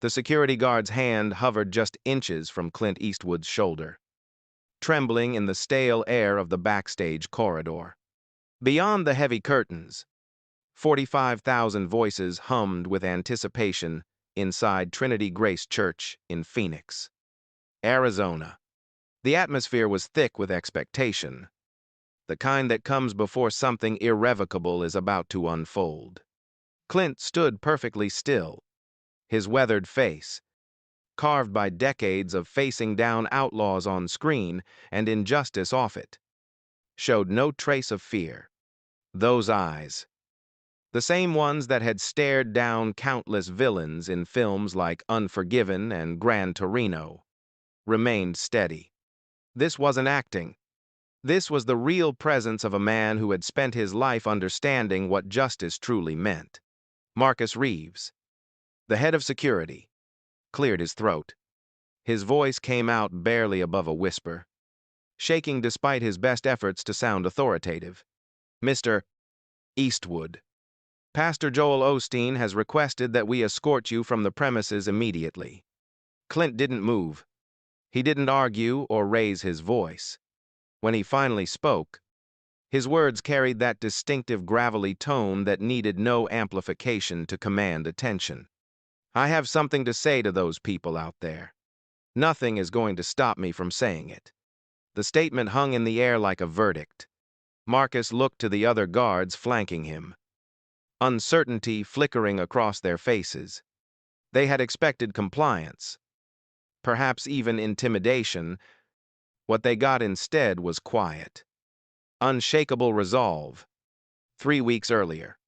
The security guard's hand hovered just inches from Clint Eastwood's shoulder, trembling in the stale air of the backstage corridor. Beyond the heavy curtains, 45,000 voices hummed with anticipation inside Trinity Grace Church in Phoenix, Arizona. The atmosphere was thick with expectation, the kind that comes before something irrevocable is about to unfold. Clint stood perfectly still, his weathered face, carved by decades of facing down outlaws on screen and injustice off it, showed no trace of fear. Those eyes, the same ones that had stared down countless villains in films like Unforgiven and Gran Torino, remained steady. This wasn't acting. This was the real presence of a man who had spent his life understanding what justice truly meant. Marcus Reeves, the head of security, cleared his throat. His voice came out barely above a whisper, shaking despite his best efforts to sound authoritative. Mr. Eastwood, Pastor Joel Osteen has requested that we escort you from the premises immediately. Clint didn't move. He didn't argue or raise his voice. When he finally spoke, his words carried that distinctive gravelly tone that needed no amplification to command attention. I have something to say to those people out there. Nothing is going to stop me from saying it. The statement hung in the air like a verdict. Marcus looked to the other guards flanking him, uncertainty flickering across their faces. They had expected compliance, perhaps even intimidation. What they got instead was quiet, unshakable resolve. 3 weeks earlier,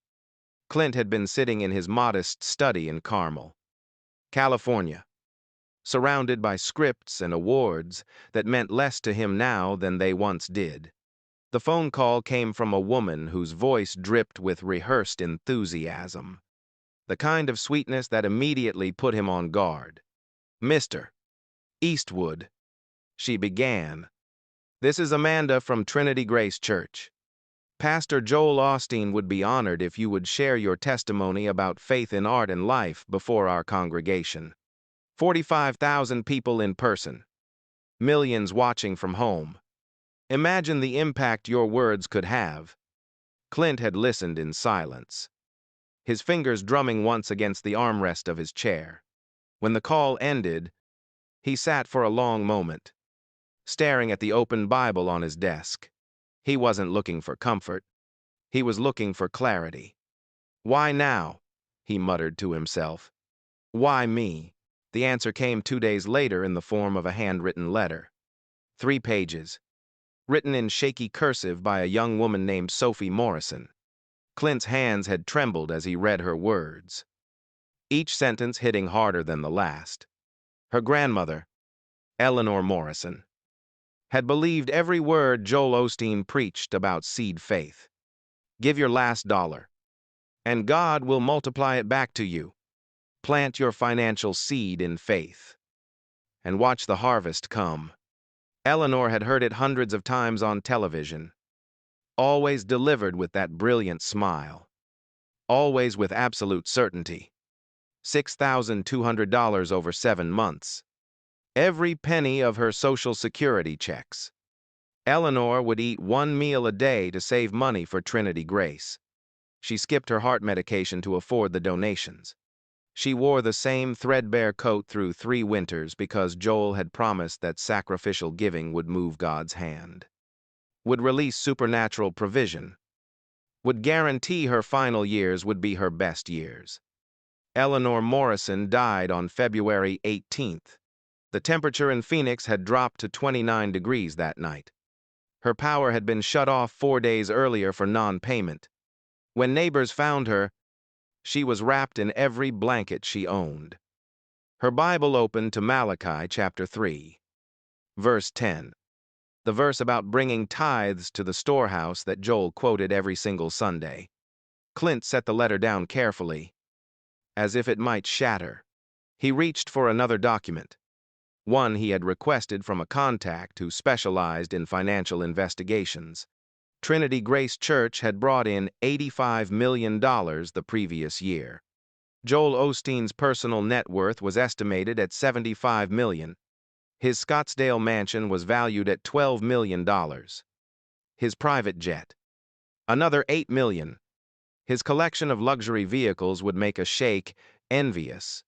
Clint had been sitting in his modest study in Carmel, California, surrounded by scripts and awards that meant less to him now than they once did. The phone call came from a woman whose voice dripped with rehearsed enthusiasm, the kind of sweetness that immediately put him on guard. Mr. Eastwood, she began. This is Amanda from Trinity Grace Church. Pastor Joel Osteen would be honored if you would share your testimony about faith in art and life before our congregation. 45,000 people in person, millions watching from home. Imagine the impact your words could have. Clint had listened in silence, his fingers drumming once against the armrest of his chair. When the call ended, he sat for a long moment, staring at the open Bible on his desk. He wasn't looking for comfort. He was looking for clarity. Why now? He muttered to himself. Why me? The answer came 2 days later in the form of a handwritten letter. 3 pages, written in shaky cursive by a young woman named Sophie Morrison. Clint's hands had trembled as he read her words, each sentence hitting harder than the last. Her grandmother, Eleanor Morrison, had believed every word Joel Osteen preached about seed faith. Give your last dollar, and God will multiply it back to you. Plant your financial seed in faith, and watch the harvest come. Eleanor had heard it hundreds of times on television, always delivered with that brilliant smile, always with absolute certainty. $6,200 over 7 months. Every penny of her Social Security checks. Eleanor would eat 1 meal a day to save money for Trinity Grace. She skipped her heart medication to afford the donations. She wore the same threadbare coat through 3 winters because Joel had promised that sacrificial giving would move God's hand, would release supernatural provision, would guarantee her final years would be her best years. Eleanor Morrison died on February 18th. The temperature in Phoenix had dropped to 29 degrees that night. Her power had been shut off 4 days earlier for non-payment. When neighbors found her, she was wrapped in every blanket she owned. Her Bible opened to Malachi chapter 3, verse 10, the verse about bringing tithes to the storehouse that Joel quoted every single Sunday. Clint set the letter down carefully, as if it might shatter. He reached for another document, one he had requested from a contact who specialized in financial investigations. Trinity Grace Church had brought in $85 million the previous year. Joel Osteen's personal net worth was estimated at $75 million. His Scottsdale mansion was valued at $12 million. His private jet, another $8 million. His collection of luxury vehicles would make a sheikh envious.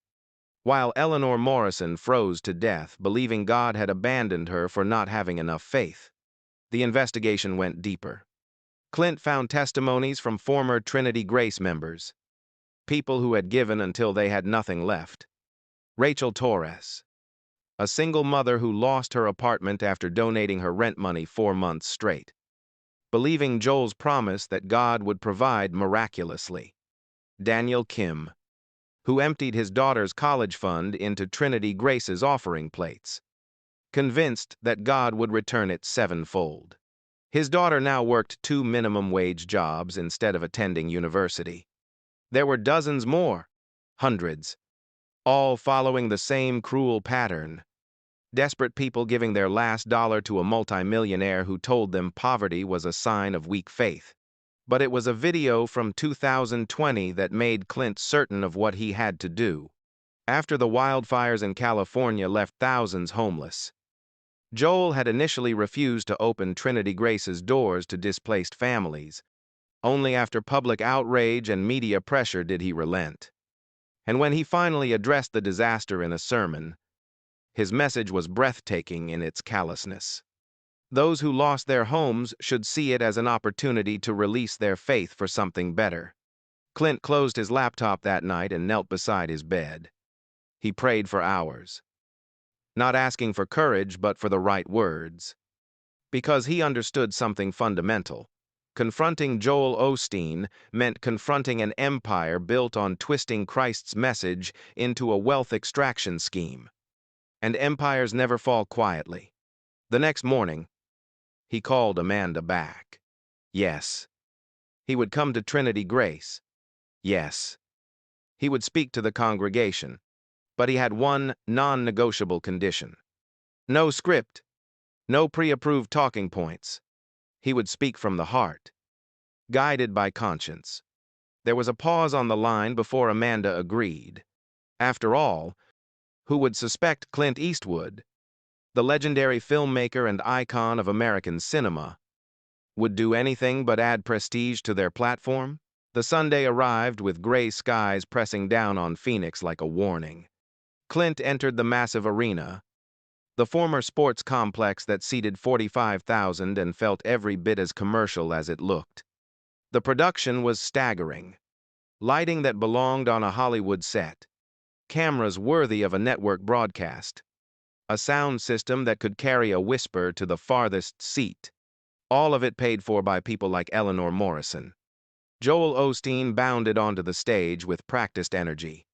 While Eleanor Morrison froze to death, believing God had abandoned her for not having enough faith. The investigation went deeper. Clint found testimonies from former Trinity Grace members, people who had given until they had nothing left. Rachel Torres, a single mother who lost her apartment after donating her rent money 4 months straight, believing Joel's promise that God would provide miraculously. Daniel Kim, who emptied his daughter's college fund into Trinity Grace's offering plates, convinced that God would return it sevenfold. His daughter now worked 2 minimum-wage jobs instead of attending university. There were dozens more, hundreds, all following the same cruel pattern. Desperate people giving their last dollar to a multimillionaire who told them poverty was a sign of weak faith. But it was a video from 2020 that made Clint certain of what he had to do. After the wildfires in California left thousands homeless, Joel had initially refused to open Trinity Grace's doors to displaced families. Only after public outrage and media pressure did he relent. And when he finally addressed the disaster in a sermon, his message was breathtaking in its callousness. Those who lost their homes should see it as an opportunity to release their faith for something better. Clint closed his laptop that night and knelt beside his bed. He prayed for hours, not asking for courage but for the right words. Because he understood something fundamental. Confronting Joel Osteen meant confronting an empire built on twisting Christ's message into a wealth extraction scheme. And empires never fall quietly. The next morning, he called Amanda back. Yes. He would come to Trinity Grace. Yes. He would speak to the congregation. But he had one non-negotiable condition. No script. No pre-approved talking points. He would speak from the heart, guided by conscience. There was a pause on the line before Amanda agreed. After all, who would suspect Clint Eastwood, the legendary filmmaker and icon of American cinema, would do anything but add prestige to their platform? The Sunday arrived with gray skies pressing down on Phoenix like a warning. Clint entered the massive arena, the former sports complex that seated 45,000 and felt every bit as commercial as it looked. The production was staggering. Lighting that belonged on a Hollywood set. Cameras worthy of a network broadcast. A sound system that could carry a whisper to the farthest seat. All of it paid for by people like Eleanor Morrison. Joel Osteen bounded onto the stage with practiced energy.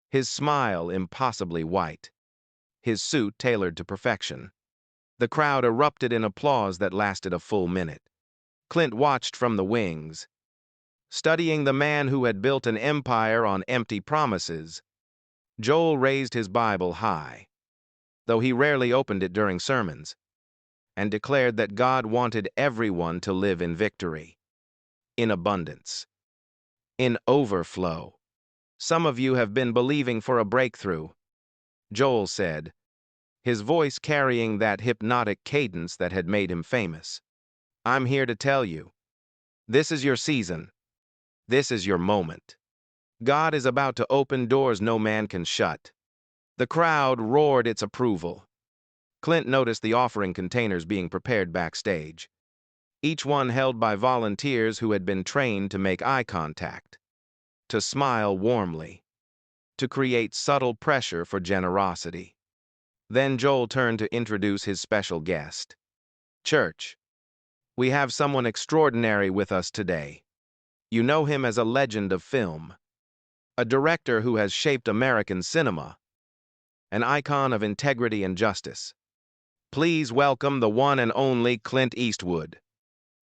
His smile impossibly white. His suit tailored to perfection. The crowd erupted in applause that lasted a full minute. Clint watched from the wings, studying the man who had built an empire on empty promises. Joel raised his Bible high, though he rarely opened it during sermons, and declared that God wanted everyone to live in victory, in abundance, in overflow. Some of you have been believing for a breakthrough, Joel said, his voice carrying that hypnotic cadence that had made him famous. I'm here to tell you, this is your season. This is your moment. God is about to open doors no man can shut. The crowd roared its approval. Clint noticed the offering containers being prepared backstage, each one held by volunteers who had been trained to make eye contact, to smile warmly, to create subtle pressure for generosity. Then Joel turned to introduce his special guest. Church, we have someone extraordinary with us today. You know him as a legend of film, a director who has shaped American cinema, an icon of integrity and justice. Please welcome the one and only Clint Eastwood.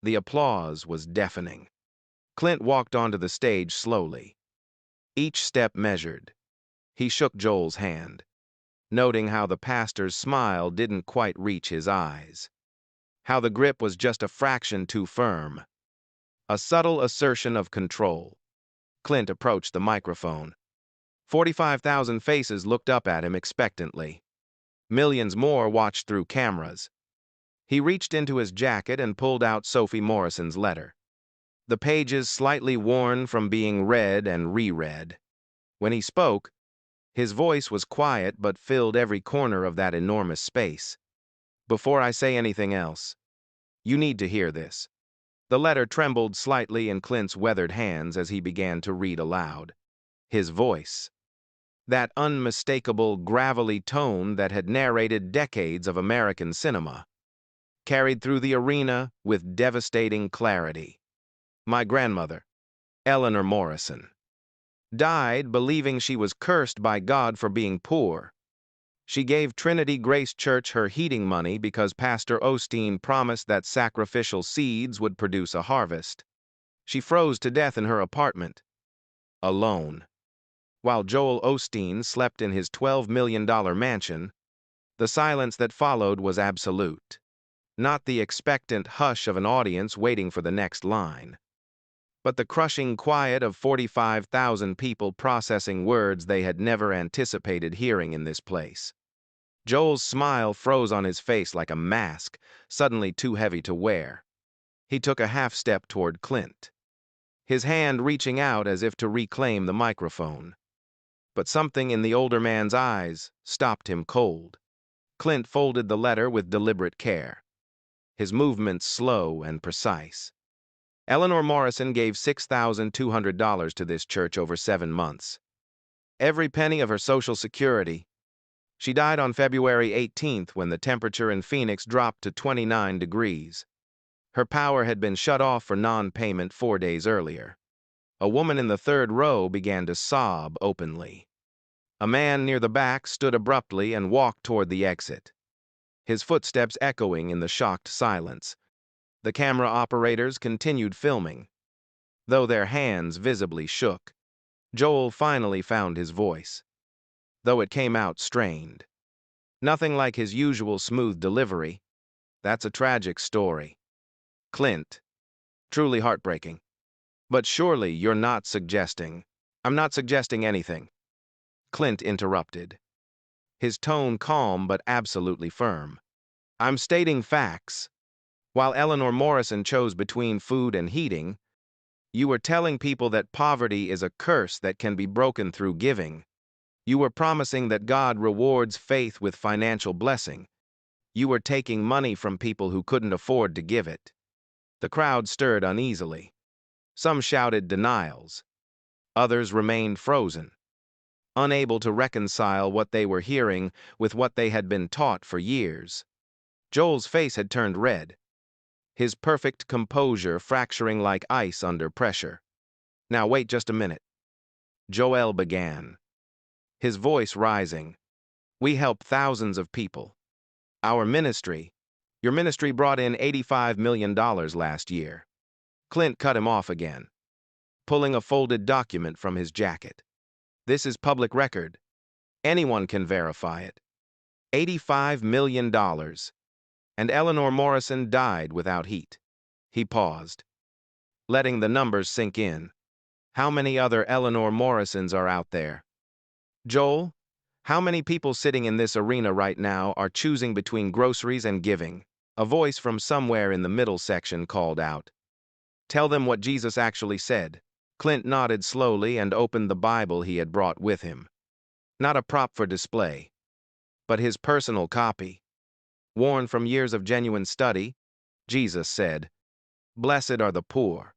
The applause was deafening. Clint walked onto the stage slowly, each step measured. He shook Joel's hand, noting how the pastor's smile didn't quite reach his eyes, how the grip was just a fraction too firm. A subtle assertion of control. Clint approached the microphone. 45,000 faces looked up at him expectantly. Millions more watched through cameras. He reached into his jacket and pulled out Sophie Morrison's letter. The pages slightly worn from being read and reread. When he spoke, his voice was quiet but filled every corner of that enormous space. Before I say anything else, you need to hear this. The letter trembled slightly in Clint's weathered hands as he began to read aloud. His voice, that unmistakable, gravelly tone that had narrated decades of American cinema, carried through the arena with devastating clarity. My grandmother, Eleanor Morrison, died believing she was cursed by God for being poor. She gave Trinity Grace Church her heating money because Pastor Osteen promised that sacrificial seeds would produce a harvest. She froze to death in her apartment, alone. While Joel Osteen slept in his $12 million mansion, the silence that followed was absolute. Not the expectant hush of an audience waiting for the next line, but the crushing quiet of 45,000 people processing words they had never anticipated hearing in this place. Joel's smile froze on his face like a mask, suddenly too heavy to wear. He took a half step toward Clint, his hand reaching out as if to reclaim the microphone. But something in the older man's eyes stopped him cold. Clint folded the letter with deliberate care, his movements slow and precise. Eleanor Morrison gave $6,200 to this church over 7 months. Every penny of her Social Security. She died on February 18th when the temperature in Phoenix dropped to 29 degrees. Her power had been shut off for non-payment 4 days earlier. A woman in the third row began to sob openly. A man near the back stood abruptly and walked toward the exit, his footsteps echoing in the shocked silence. The camera operators continued filming, though their hands visibly shook. Joel finally found his voice, though it came out strained. Nothing like his usual smooth delivery. That's a tragic story, Clint. Truly heartbreaking. But surely you're not suggesting... I'm not suggesting anything, Clint interrupted, his tone calm but absolutely firm. I'm stating facts. While Eleanor Morrison chose between food and heating, you were telling people that poverty is a curse that can be broken through giving. You were promising that God rewards faith with financial blessing. You were taking money from people who couldn't afford to give it. The crowd stirred uneasily. Some shouted denials. Others remained frozen, unable to reconcile what they were hearing with what they had been taught for years. Joel's face had turned red, his perfect composure fracturing like ice under pressure. Now wait just a minute, Joel began, his voice rising. We help thousands of people. Your ministry brought in $85 million last year. Clint cut him off again, pulling a folded document from his jacket. This is public record. Anyone can verify it. $85 million. And Eleanor Morrison died without heat. He paused, letting the numbers sink in. How many other Eleanor Morrisons are out there? Joel, how many people sitting in this arena right now are choosing between groceries and giving? A voice from somewhere in the middle section called out. Tell them what Jesus actually said. Clint nodded slowly and opened the Bible he had brought with him. Not a prop for display, but his personal copy. Worn from years of genuine study, Jesus said, Blessed are the poor,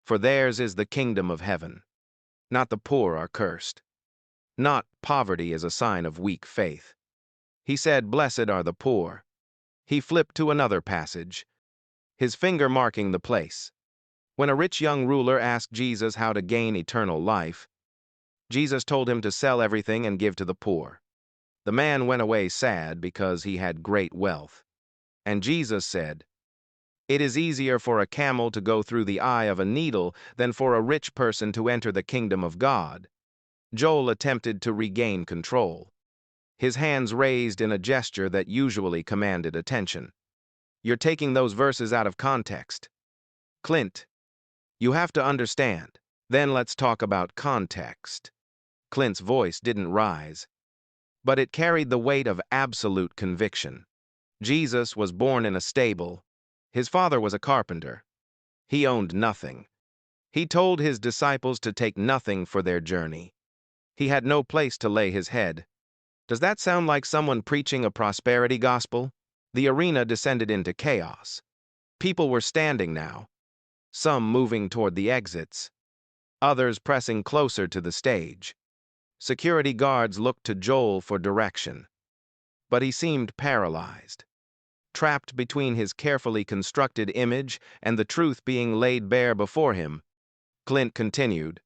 for theirs is the kingdom of heaven. Not the poor are cursed. Not poverty is a sign of weak faith. He said, Blessed are the poor. He flipped to another passage, his finger marking the place. When a rich young ruler asked Jesus how to gain eternal life, Jesus told him to sell everything and give to the poor. The man went away sad because he had great wealth. And Jesus said, It is easier for a camel to go through the eye of a needle than for a rich person to enter the kingdom of God. Joel attempted to regain control, his hands raised in a gesture that usually commanded attention. You're taking those verses out of context. Clint, you have to understand. Then let's talk about context. Clint's voice didn't rise, but it carried the weight of absolute conviction. Jesus was born in a stable. His father was a carpenter. He owned nothing. He told his disciples to take nothing for their journey. He had no place to lay his head. Does that sound like someone preaching a prosperity gospel? The arena descended into chaos. People were standing now, some moving toward the exits, others pressing closer to the stage. Security guards looked to Joel for direction, but he seemed paralyzed, trapped between his carefully constructed image and the truth being laid bare before him. Clint continued,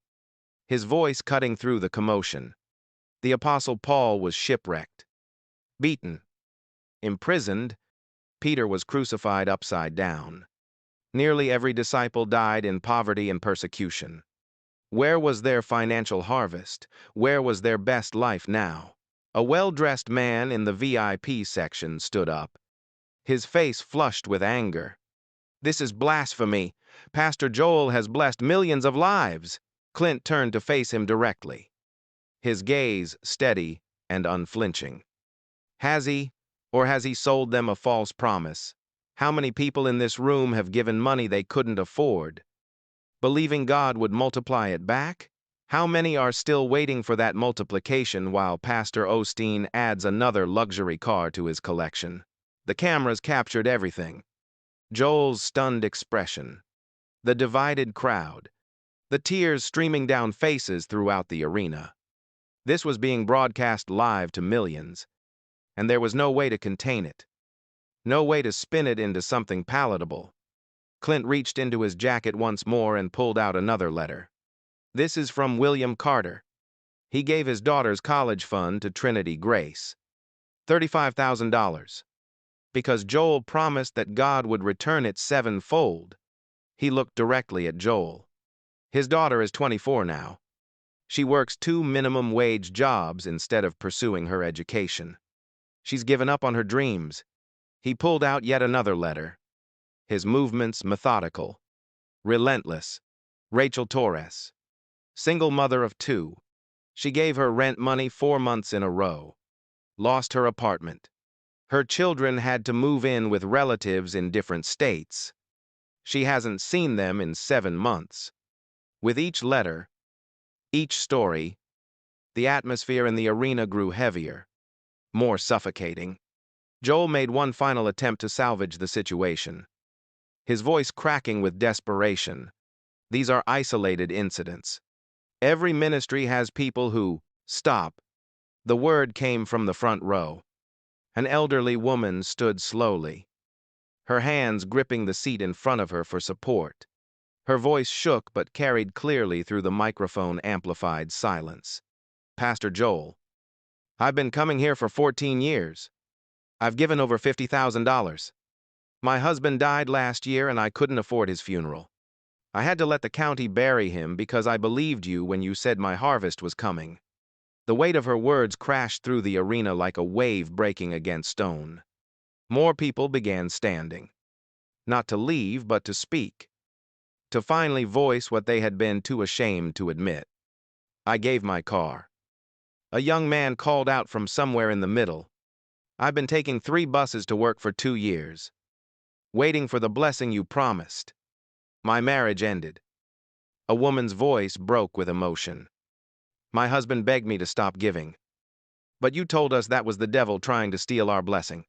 his voice cutting through the commotion. The Apostle Paul was shipwrecked, beaten, imprisoned. Peter was crucified upside down. Nearly every disciple died in poverty and persecution. Where was their financial harvest? Where was their best life now? A well-dressed man in the VIP section stood up, his face flushed with anger. This is blasphemy. Pastor Joel has blessed millions of lives. Clint turned to face him directly, his gaze steady and unflinching. Has he, or has he sold them a false promise? How many people in this room have given money they couldn't afford, believing God would multiply it back? How many are still waiting for that multiplication while Pastor Osteen adds another luxury car to his collection? The cameras captured everything. Joel's stunned expression, the divided crowd, the tears streaming down faces throughout the arena. This was being broadcast live to millions, and there was no way to contain it, no way to spin it into something palatable. Clint reached into his jacket once more and pulled out another letter. This is from William Carter. He gave his daughter's college fund to Trinity Grace, $35,000. Because Joel promised that God would return it sevenfold. He looked directly at Joel. His daughter is 24 now. She works 2 minimum wage jobs instead of pursuing her education. She's given up on her dreams. He pulled out yet another letter, his movements methodical, relentless. Rachel Torres, single mother of 2. She gave her rent money 4 months in a row, lost her apartment. Her children had to move in with relatives in different states. She hasn't seen them in 7 months. With each letter, each story, the atmosphere in the arena grew heavier, more suffocating. Joel made one final attempt to salvage the situation, his voice cracking with desperation. These are isolated incidents. Every ministry has people who stop. The word came from the front row. An elderly woman stood slowly, her hands gripping the seat in front of her for support. Her voice shook but carried clearly through the microphone-amplified silence. Pastor Joel, I've been coming here for 14 years. I've given over $50,000. My husband died last year and I couldn't afford his funeral. I had to let the county bury him because I believed you when you said my harvest was coming. The weight of her words crashed through the arena like a wave breaking against stone. More people began standing. Not to leave, but to speak. To finally voice what they had been too ashamed to admit. I gave my car. A young man called out from somewhere in the middle. I've been taking 3 buses to work for 2 years, waiting for the blessing you promised. My marriage ended. A woman's voice broke with emotion. My husband begged me to stop giving. But you told us that was the devil trying to steal our blessing.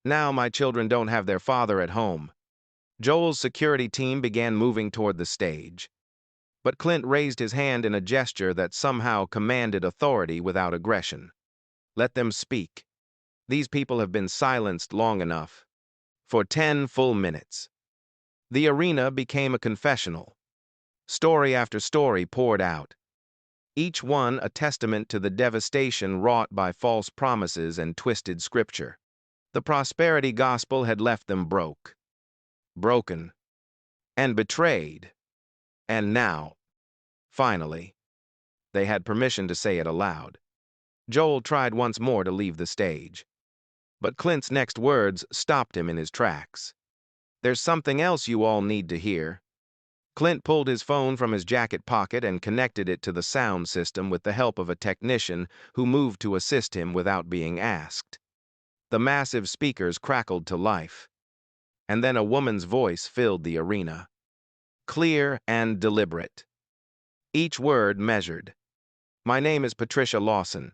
Now my children don't have their father at home. Joel's security team began moving toward the stage. But Clint raised his hand in a gesture that somehow commanded authority without aggression. Let them speak. These people have been silenced long enough. For 10 full minutes. The arena became a confessional. Story after story poured out, each one a testament to the devastation wrought by false promises and twisted scripture. The prosperity gospel had left them broken, and betrayed. And now, finally, they had permission to say it aloud. Joel tried once more to leave the stage, but Clint's next words stopped him in his tracks. There's something else you all need to hear. Clint pulled his phone from his jacket pocket and connected it to the sound system with the help of a technician who moved to assist him without being asked. The massive speakers crackled to life, and then a woman's voice filled the arena. Clear and deliberate. Each word measured. "My name is Patricia Lawson.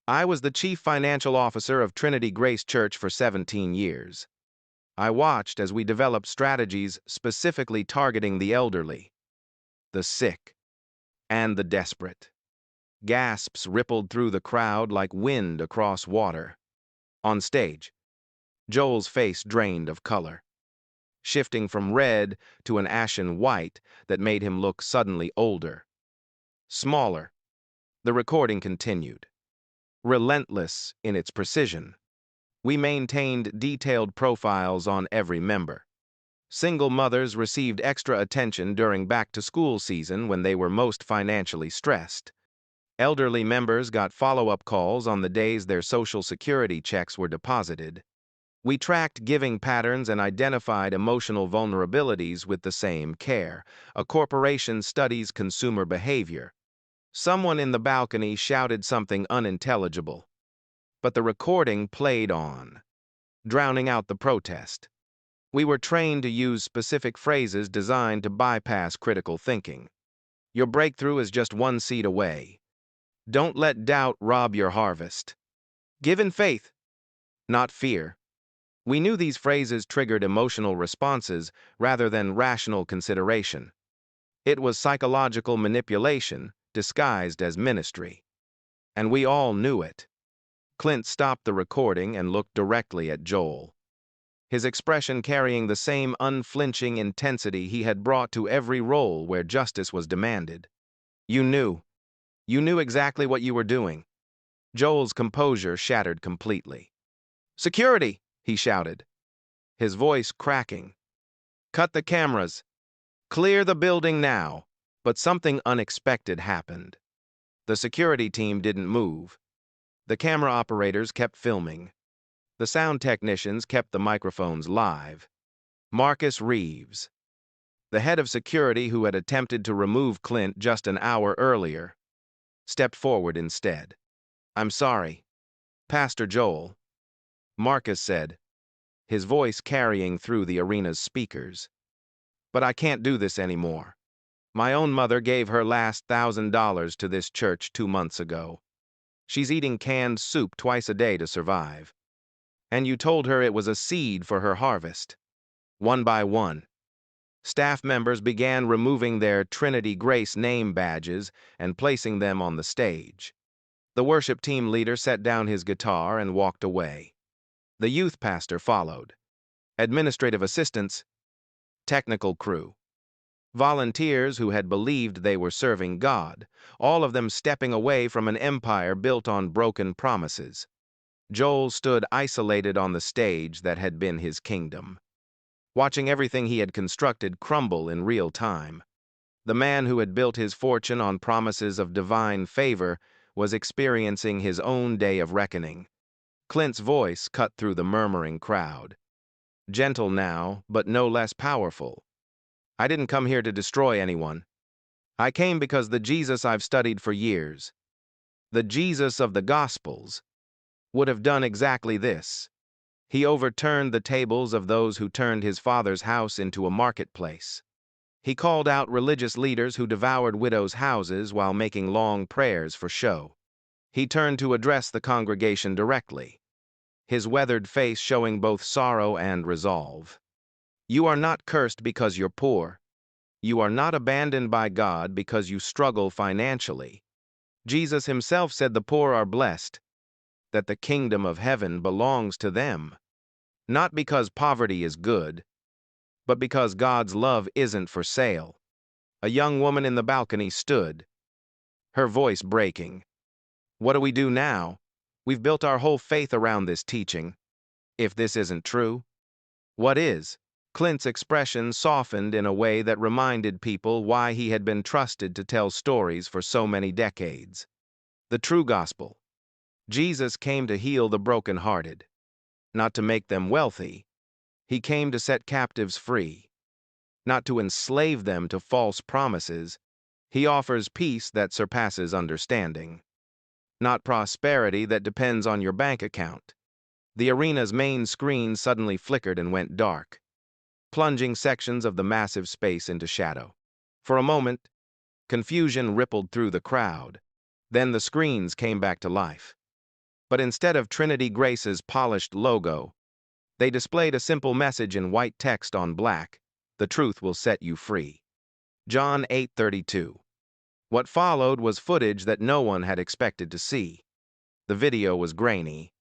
I was the chief financial officer of Trinity Grace Church for 17 years. I watched as we developed strategies specifically targeting the elderly, the sick, and the desperate." Gasps rippled through the crowd like wind across water. On stage, Joel's face drained of color, shifting from red to an ashen white that made him look suddenly older, smaller. The recording continued, relentless in its precision. We maintained detailed profiles on every member. Single mothers received extra attention during back-to-school season when they were most financially stressed. Elderly members got follow-up calls on the days their Social Security checks were deposited. We tracked giving patterns and identified emotional vulnerabilities with the same care. A corporation studies consumer behavior. Someone in the balcony shouted something unintelligible, but the recording played on, drowning out the protest. We were trained to use specific phrases designed to bypass critical thinking. Your breakthrough is just one seed away. Don't let doubt rob your harvest. Give in faith, not fear. We knew these phrases triggered emotional responses rather than rational consideration. It was psychological manipulation disguised as ministry. And we all knew it. Clint stopped the recording and looked directly at Joel, his expression carrying the same unflinching intensity he had brought to every role where justice was demanded. You knew. You knew exactly what you were doing. Joel's composure shattered completely. "Security!" he shouted, his voice cracking. "Cut the cameras. Clear the building now." But something unexpected happened. The security team didn't move. The camera operators kept filming. The sound technicians kept the microphones live. Marcus Reeves, the head of security who had attempted to remove Clint just an hour earlier, stepped forward instead. "I'm sorry, Pastor Joel," Marcus said, his voice carrying through the arena's speakers. "But I can't do this anymore. My own mother gave her last $1,000 to this church 2 months ago. She's eating canned soup twice a day to survive. And you told her it was a seed for her harvest." One by one, staff members began removing their Trinity Grace name badges and placing them on the stage. The worship team leader set down his guitar and walked away. The youth pastor followed. Administrative assistants, technical crew, volunteers who had believed they were serving God, all of them stepping away from an empire built on broken promises. Joel stood isolated on the stage that had been his kingdom, watching everything he had constructed crumble in real time. The man who had built his fortune on promises of divine favor was experiencing his own day of reckoning. Clint's voice cut through the murmuring crowd. Gentle now, but no less powerful. "I didn't come here to destroy anyone. I came because the Jesus I've studied for years, the Jesus of the Gospels, would have done exactly this. He overturned the tables of those who turned his father's house into a marketplace. He called out religious leaders who devoured widows' houses while making long prayers for show. He turned to address the congregation directly, his weathered face showing both sorrow and resolve. You are not cursed because you're poor. You are not abandoned by God because you struggle financially. Jesus himself said the poor are blessed, that the kingdom of heaven belongs to them. Not because poverty is good, but because God's love isn't for sale." A young woman in the balcony stood, her voice breaking. "What do we do now? We've built our whole faith around this teaching. If this isn't true, what is?" Clint's expression softened in a way that reminded people why he had been trusted to tell stories for so many decades. The true gospel. Jesus came to heal the brokenhearted, not to make them wealthy. He came to set captives free. not to enslave them to false promises. He offers peace that surpasses understanding, not prosperity that depends on your bank account. The arena's main screen suddenly flickered and went dark, plunging sections of the massive space into shadow. For a moment, confusion rippled through the crowd. Then the screens came back to life. But instead of Trinity Grace's polished logo, they displayed a simple message in white text on black: "The truth will set you free." John 8:32. What followed was footage that no one had expected to see. The video was grainy,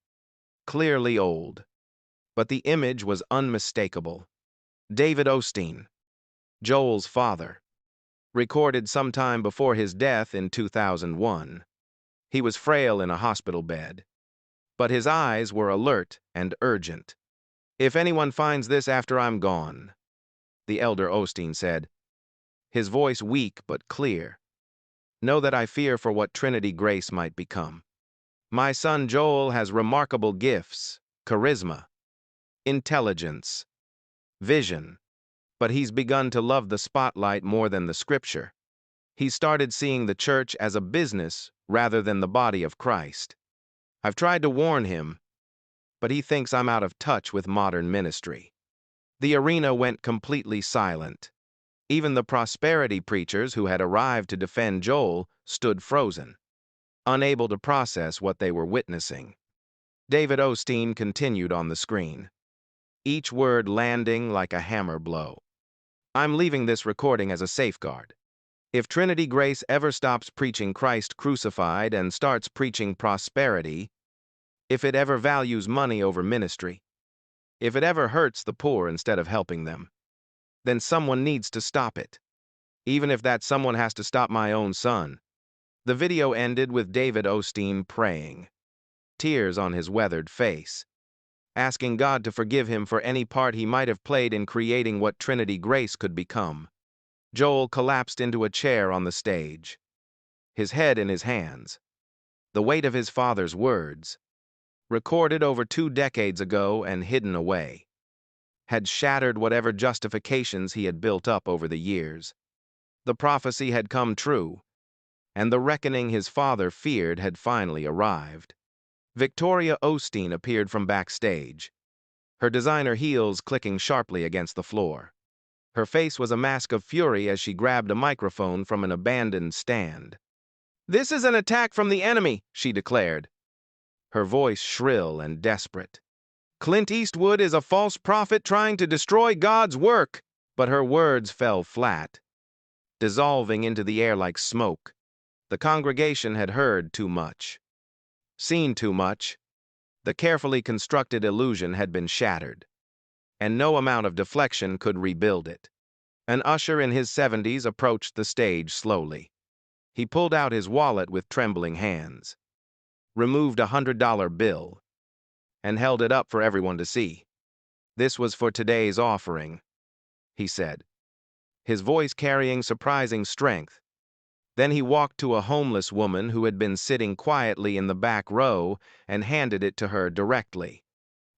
clearly old, but the image was unmistakable. David Osteen, Joel's father, recorded sometime before his death in 2001. He was frail in a hospital bed, but his eyes were alert and urgent. "If anyone finds this after I'm gone," the elder Osteen said, his voice weak but clear, "know that I fear for what Trinity Grace might become. My son Joel has remarkable gifts, charisma, intelligence, vision, but he's begun to love the spotlight more than the scripture. He's started seeing the church as a business rather than the body of Christ. I've tried to warn him, but he thinks I'm out of touch with modern ministry." The arena went completely silent. Even the prosperity preachers who had arrived to defend Joel stood frozen, unable to process what they were witnessing. David Osteen continued on the screen, each word landing like a hammer blow. "I'm leaving this recording as a safeguard. If Trinity Grace ever stops preaching Christ crucified and starts preaching prosperity, if it ever values money over ministry, if it ever hurts the poor instead of helping them, then someone needs to stop it. Even if that someone has to stop my own son." The video ended with David Osteen praying, tears on his weathered face, asking God to forgive him for any part he might have played in creating what Trinity Grace could become. Joel collapsed into a chair on the stage, his head in his hands. The weight of his father's words, recorded over 2 decades ago and hidden away, had shattered whatever justifications he had built up over the years. The prophecy had come true, and the reckoning his father feared had finally arrived. Victoria Osteen appeared from backstage, her designer heels clicking sharply against the floor. Her face was a mask of fury as she grabbed a microphone from an abandoned stand. "This is an attack from the enemy," she declared, her voice shrill and desperate. "Clint Eastwood is a false prophet trying to destroy God's work." But her words fell flat, dissolving into the air like smoke. The congregation had heard too much, seen too much. The carefully constructed illusion had been shattered, and no amount of deflection could rebuild it. An usher in his 70s approached the stage slowly. He pulled out his wallet with trembling hands, removed a $100 bill, and held it up for everyone to see. "This was for today's offering," he said, his voice carrying surprising strength. Then he walked to a homeless woman who had been sitting quietly in the back row and handed it to her directly.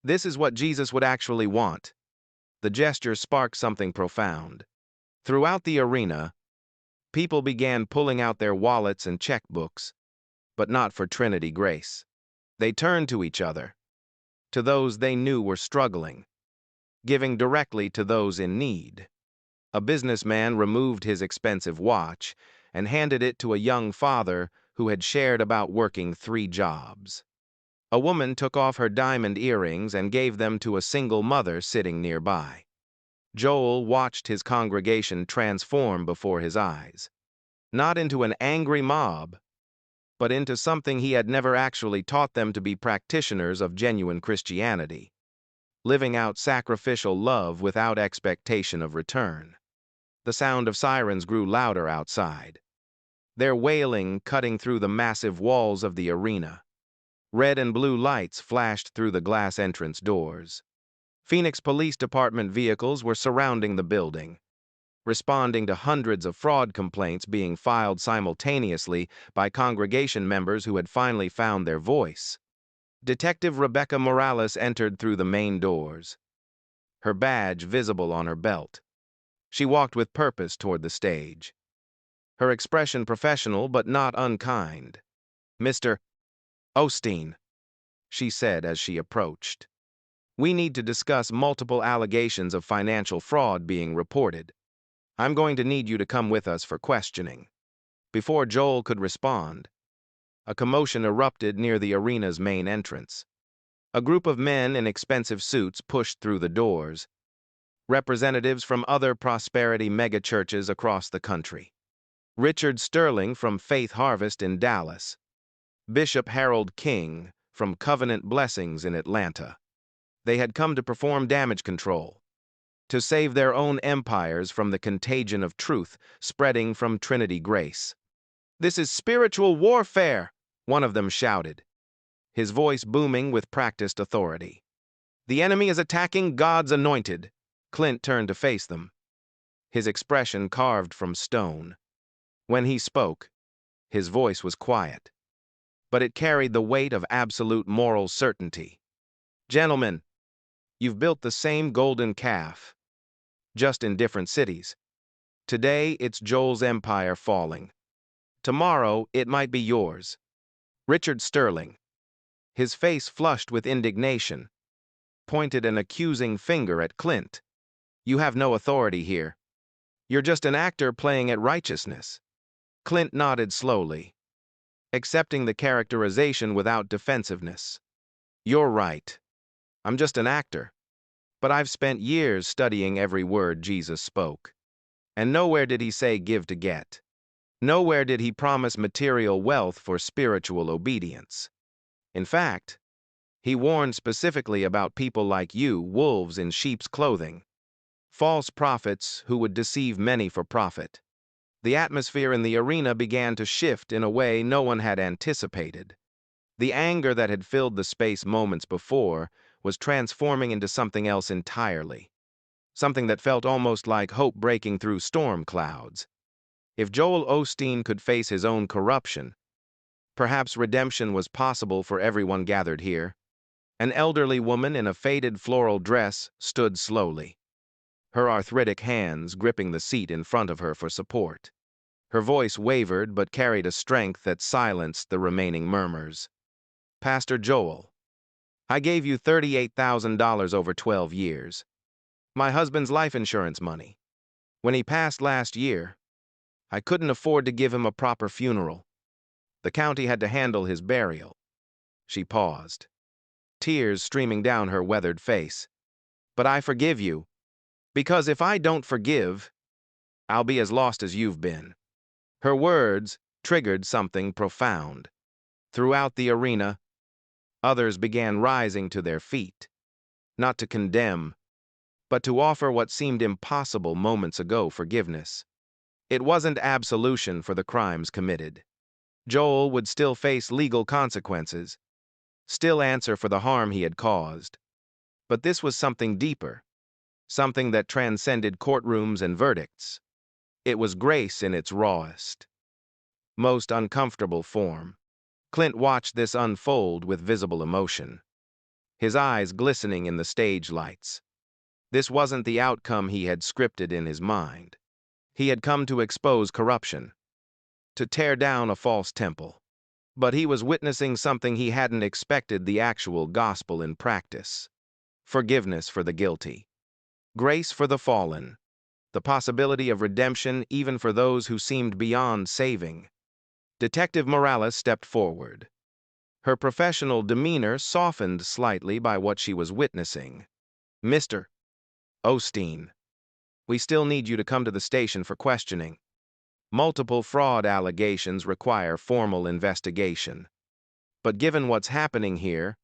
"This is what Jesus would actually want." The gesture sparked something profound. Throughout the arena, people began pulling out their wallets and checkbooks, but not for Trinity Grace. They turned to each other, to those they knew were struggling, giving directly to those in need. A businessman removed his expensive watch and handed it to a young father who had shared about working 3 jobs. A woman took off her diamond earrings and gave them to a single mother sitting nearby. Joel watched his congregation transform before his eyes, not into an angry mob, but into something he had never actually taught them to be: practitioners of genuine Christianity, living out sacrificial love without expectation of return. The sound of sirens grew louder outside, their wailing cutting through the massive walls of the arena. Red and blue lights flashed through the glass entrance doors. Phoenix Police Department vehicles were surrounding the building, responding to hundreds of fraud complaints being filed simultaneously by congregation members who had finally found their voice. Detective Rebecca Morales entered through the main doors, her badge visible on her belt. She walked with purpose toward the stage, her expression professional but not unkind. "Mr. Osteen," she said as she approached. "We need to discuss multiple allegations of financial fraud being reported. I'm going to need you to come with us for questioning." Before Joel could respond, a commotion erupted near the arena's main entrance. A group of men in expensive suits pushed through the doors, representatives from other prosperity megachurches across the country. Richard Sterling from Faith Harvest in Dallas, Bishop Harold King from Covenant Blessings in Atlanta. They had come to perform damage control, to save their own empires from the contagion of truth spreading from Trinity Grace. "This is spiritual warfare," one of them shouted, his voice booming with practiced authority. "The enemy is attacking God's anointed." Clint turned to face them, his expression carved from stone. When he spoke, his voice was quiet, but it carried the weight of absolute moral certainty. "Gentlemen, you've built the same golden calf, just in different cities. Today, it's Joel's empire falling. Tomorrow, it might be yours." Richard Sterling, his face flushed with indignation, pointed an accusing finger at Clint. "You have no authority here. You're just an actor playing at righteousness." Clint nodded slowly, accepting the characterization without defensiveness. "You're right. I'm just an actor. But I've spent years studying every word Jesus spoke. And nowhere did he say give to get. Nowhere did he promise material wealth for spiritual obedience. In fact, he warned specifically about people like you, wolves in sheep's clothing, false prophets who would deceive many for profit." The atmosphere in the arena began to shift in a way no one had anticipated. The anger that had filled the space moments before was transforming into something else entirely, something that felt almost like hope breaking through storm clouds. If Joel Osteen could face his own corruption, perhaps redemption was possible for everyone gathered here. An elderly woman in a faded floral dress stood slowly, her arthritic hands gripping the seat in front of her for support. Her voice wavered but carried a strength that silenced the remaining murmurs. "Pastor Joel, I gave you $38,000 over 12 years. My husband's life insurance money. When he passed last year, I couldn't afford to give him a proper funeral. The county had to handle his burial." She paused, tears streaming down her weathered face. "But I forgive you, because if I don't forgive, I'll be as lost as you've been." Her words triggered something profound. Throughout the arena, others began rising to their feet, not to condemn, but to offer what seemed impossible moments ago: forgiveness. It wasn't absolution for the crimes committed. Joel would still face legal consequences, still answer for the harm he had caused. But this was something deeper, something that transcended courtrooms and verdicts. It was grace in its rawest, most uncomfortable form. Clint watched this unfold with visible emotion, his eyes glistening in the stage lights. This wasn't the outcome he had scripted in his mind. He had come to expose corruption, to tear down a false temple. But he was witnessing something he hadn't expected: the actual gospel in practice. Forgiveness for the guilty, grace for the fallen, the possibility of redemption even for those who seemed beyond saving. Detective Morales stepped forward, her professional demeanor softened slightly by what she was witnessing. "Mr. Osteen, we still need you to come to the station for questioning. Multiple fraud allegations require formal investigation. But given what's happening here,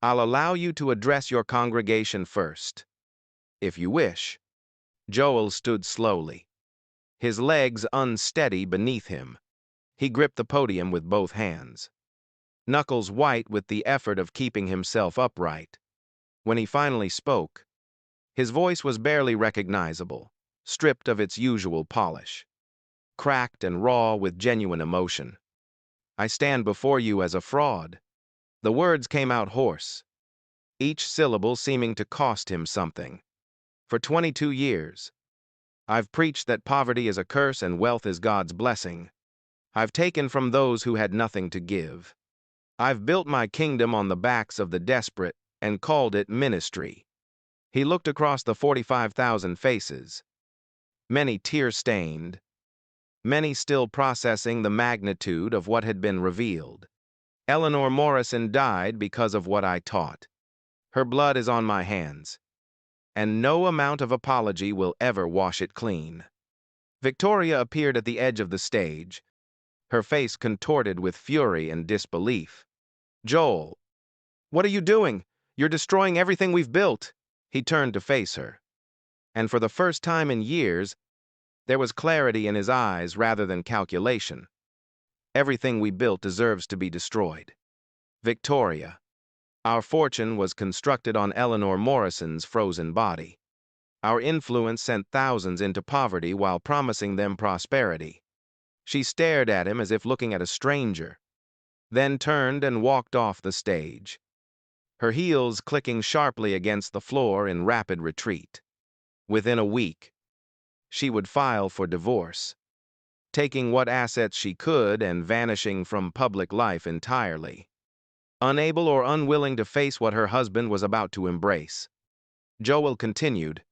I'll allow you to address your congregation first, if you wish." Joel stood slowly, his legs unsteady beneath him. He gripped the podium with both hands, knuckles white with the effort of keeping himself upright. When he finally spoke, his voice was barely recognizable, stripped of its usual polish, cracked and raw with genuine emotion. "I stand before you as a fraud." The words came out hoarse, each syllable seeming to cost him something. For 22 years, I've preached that poverty is a curse and wealth is God's blessing. I've taken from those who had nothing to give. I've built my kingdom on the backs of the desperate and called it ministry. He looked across the 45,000 faces, many tear-stained, many still processing the magnitude of what had been revealed. Eleanor Morrison died because of what I taught. Her blood is on my hands, and no amount of apology will ever wash it clean. Victoria appeared at the edge of the stage, her face contorted with fury and disbelief. Joel, what are you doing? You're destroying everything we've built. He turned to face her, and for the first time in years, there was clarity in his eyes rather than calculation. Everything we built deserves to be destroyed. Victoria, our fortune was constructed on Eleanor Morrison's frozen body. Our influence sent thousands into poverty while promising them prosperity. She stared at him as if looking at a stranger, then turned and walked off the stage, her heels clicking sharply against the floor in rapid retreat. Within a week, she would file for divorce, taking what assets she could and vanishing from public life entirely, unable or unwilling to face what her husband was about to embrace. Joel continued,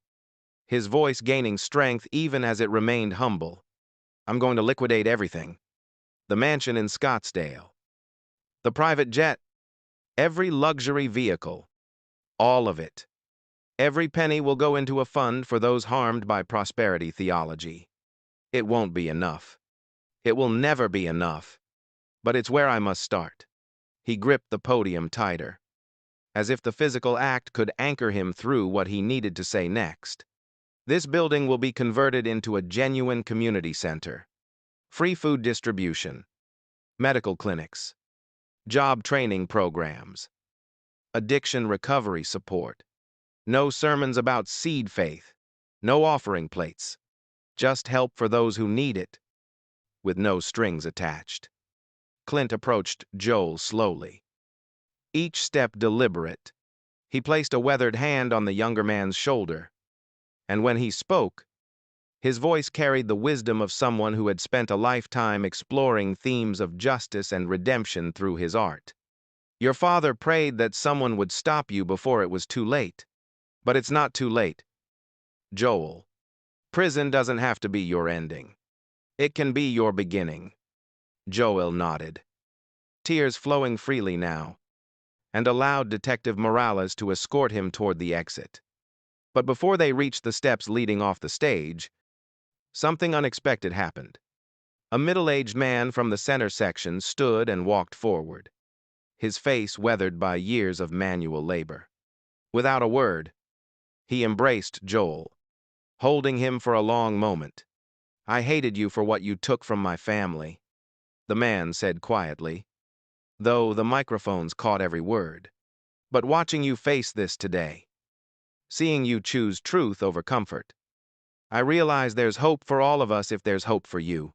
his voice gaining strength even as it remained humble. I'm going to liquidate everything. The mansion in Scottsdale, the private jet, every luxury vehicle, all of it. Every penny will go into a fund for those harmed by prosperity theology. It won't be enough. It will never be enough. But it's where I must start. He gripped the podium tighter, as if the physical act could anchor him through what he needed to say next. This building will be converted into a genuine community center. Free food distribution, medical clinics, job training programs, addiction recovery support. No sermons about seed faith, no offering plates, just help for those who need it, with no strings attached. Clint approached Joel slowly, each step deliberate. He placed a weathered hand on the younger man's shoulder, and when he spoke, his voice carried the wisdom of someone who had spent a lifetime exploring themes of justice and redemption through his art. Your father prayed that someone would stop you before it was too late. But it's not too late. Joel, prison doesn't have to be your ending. It can be your beginning. Joel nodded, tears flowing freely now, and allowed Detective Morales to escort him toward the exit. But before they reached the steps leading off the stage, something unexpected happened. A middle-aged man from the center section stood and walked forward, his face weathered by years of manual labor. Without a word, he embraced Joel, holding him for a long moment. I hated you for what you took from my family, the man said quietly, though the microphones caught every word. But watching you face this today, seeing you choose truth over comfort, I realize there's hope for all of us if there's hope for you.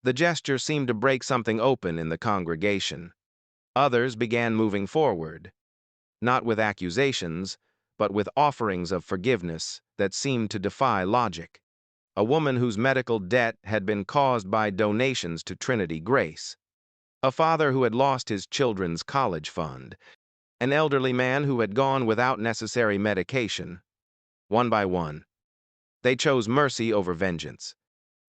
The gesture seemed to break something open in the congregation. Others began moving forward, not with accusations, but with offerings of forgiveness that seemed to defy logic. A woman whose medical debt had been caused by donations to Trinity Grace. A father who had lost his children's college fund. An elderly man who had gone without necessary medication. One by one, they chose mercy over vengeance.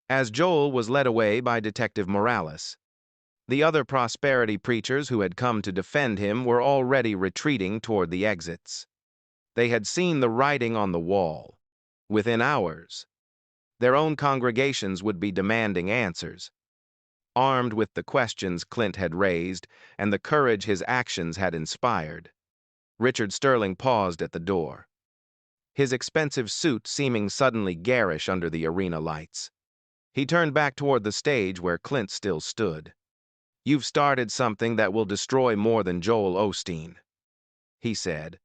As Joel was led away by Detective Morales, the other prosperity preachers who had come to defend him were already retreating toward the exits. They had seen the writing on the wall. Within hours, their own congregations would be demanding answers. Armed with the questions Clint had raised and the courage his actions had inspired, Richard Sterling paused at the door, his expensive suit seeming suddenly garish under the arena lights. He turned back toward the stage where Clint still stood. You've started something that will destroy more than Joel Osteen, he said,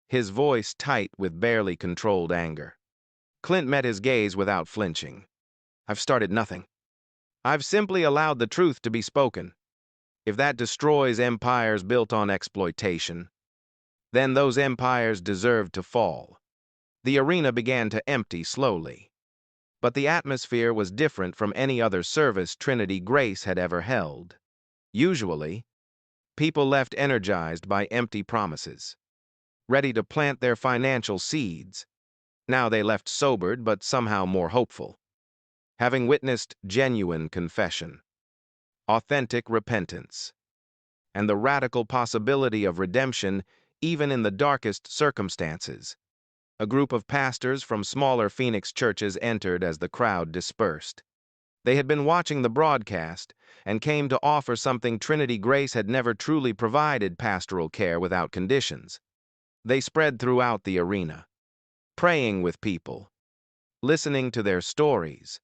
his voice tight with barely controlled anger. Clint met his gaze without flinching. I've started nothing. I've simply allowed the truth to be spoken. If that destroys empires built on exploitation, then those empires deserve to fall. The arena began to empty slowly, But the atmosphere was different from any other service Trinity Grace had ever held. Usually, people left energized by empty promises, ready to plant their financial seeds. Now they left sobered but somehow more hopeful, having witnessed genuine confession, authentic repentance, and the radical possibility of redemption even in the darkest circumstances. A group of pastors from smaller Phoenix churches entered as the crowd dispersed. They had been watching the broadcast and came to offer something Trinity Grace had never truly provided: pastoral care without conditions. They spread throughout the arena, praying with people, listening to their stories,